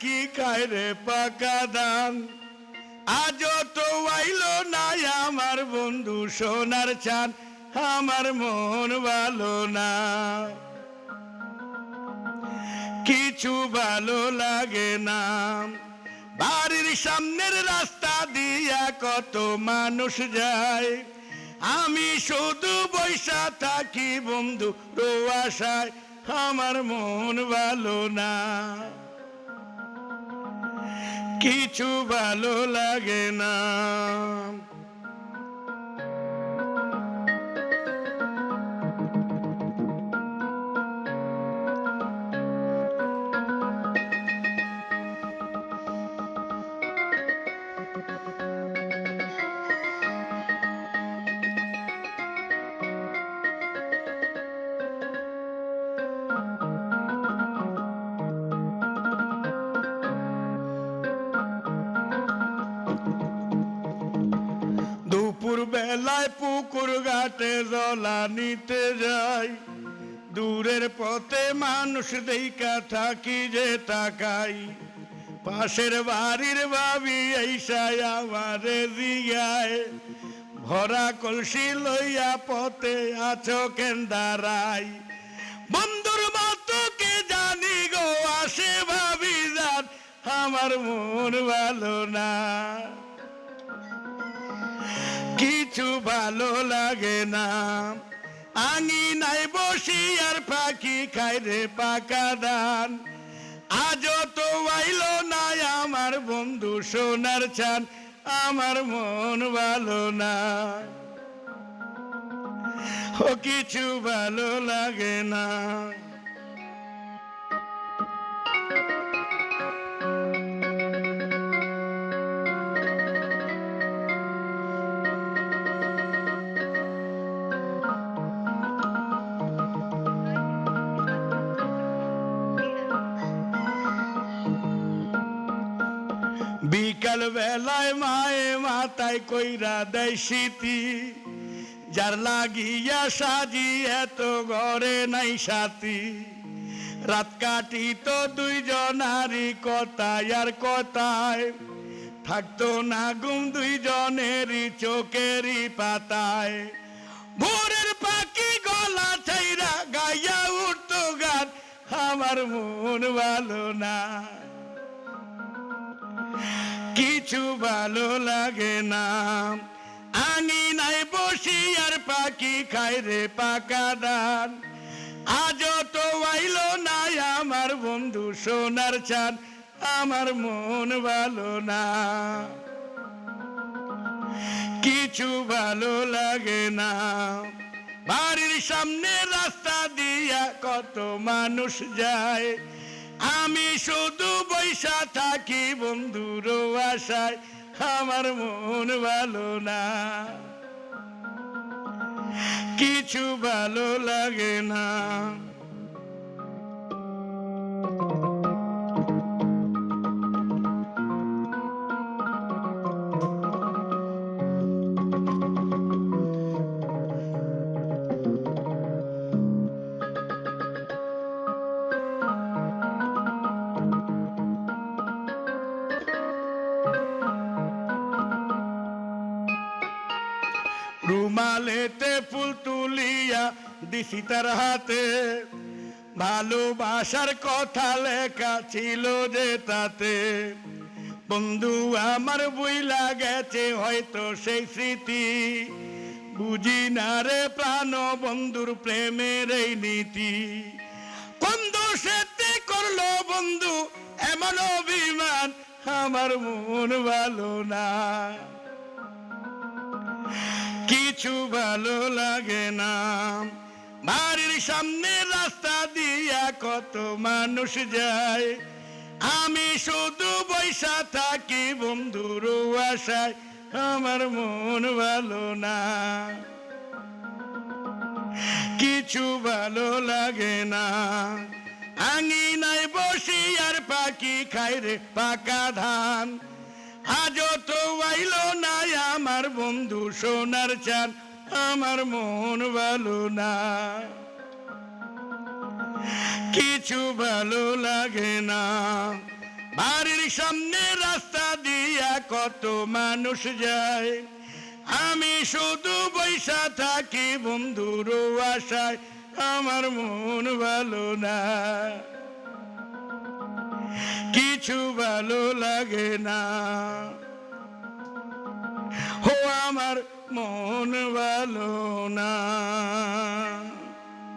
পাখি খায় রে পাকা ধান। আজও তো আইলো না আমার বন্ধু সোনার চাঁদ, আমার মন ভালো না, কিছু ভালো লাগে না। বাড়ির সামনের রাস্তা দিয়া কত মানুষ যায়, আমি শুধু বৈশা থাকি বন্ধু রোয়াশায়, আমার মন ভালো না, কিছু ভালো লাগে না। দুপুর বেলায় পুকুর ঘাটে জলা নিতে যাই, দূরের পথে মানুষ দেইকা থাকি যে তাকাই, পাশের বাড়ির ভাবি এইসাই আমারে জিগায়, ভরা কলসি লইয়া পথে আছো কেন দাঁড়াই। বন্ধুর মতো কে জানি গো আসে ভাবি যান, আমার মন ভালো না, কিছু ভালো লাগে না। আঙিনায় বসি আর পাখি খায় রে পাকা ধান, আজও তো আইলো না আমার বন্ধু সোনার চাঁদ, আমার মন ভালো না, ও কিছু ভালো লাগে না। বিকাল বেলায় মায়ে মাথায় কইরা দেয় স্মৃতি, যার লাগিয়া সাজি এত ঘরে নাই সাথী, রাত কাটি তো দুইজনারই কথায় আর কথায়, থাকতো না ঘুম দুইজনেরই চোখেরই পাতায়। ভোরের পাখি গলা ছাইরা গাইয়া উঠতো গান, আমার মন ভালো না, কিছু ভালো লাগে না। আঙিনায় বসি আর পাখি খায় রে পাকা ধান, আজও তো আইলো না আমার বন্ধু সোনার চাঁদ, আমার মন ভালো না, কিছু ভালো লাগে না। বাড়ির সামনে রাস্তা দিয়া কত মানুষ যায়, আমি শুধু বৈশা থাকি বন্ধুর আশায়, আমার মন ভালো না, কিছু ভালো লাগে না। রুমালেতে ফুল তুলিয়া দিছি তার হাতে, ভালোবাসার কথা লেখা ছিল যে তাতে, বন্ধু আমার বইলা গেছে হয়তো সেই স্মৃতি, বুঝি না রে প্রাণ বন্ধুর প্রেমের এই নীতি। কোন দোষেতে করলো বন্ধু এমন অভিমান, আমার মন ভালো না, কিছু ভালো লাগে না। বাড়ির সামনে রাস্তা দিয়া কত মানুষ যায়, আমি শুধু বৈশা থাকি বন্ধুর আশায়, আমার মন ভালো না, কিছু ভালো লাগে না। আঙিনায় বসি আর পাখি খায় রে পাকা ধান, আজও তো আইলো না আমার বন্ধু সোনার চাঁদ, আমার মন ভালো না, কিছু ভালো লাগে না। বাড়ির সামনে রাস্তা দিয়া কত মানুষ যায়, আমি শুধু বৈশা থাকি বন্ধুর আশায়, আমার মন ভালো না, কিছু ভালো লাগে না, ও আমার মন ভালো না।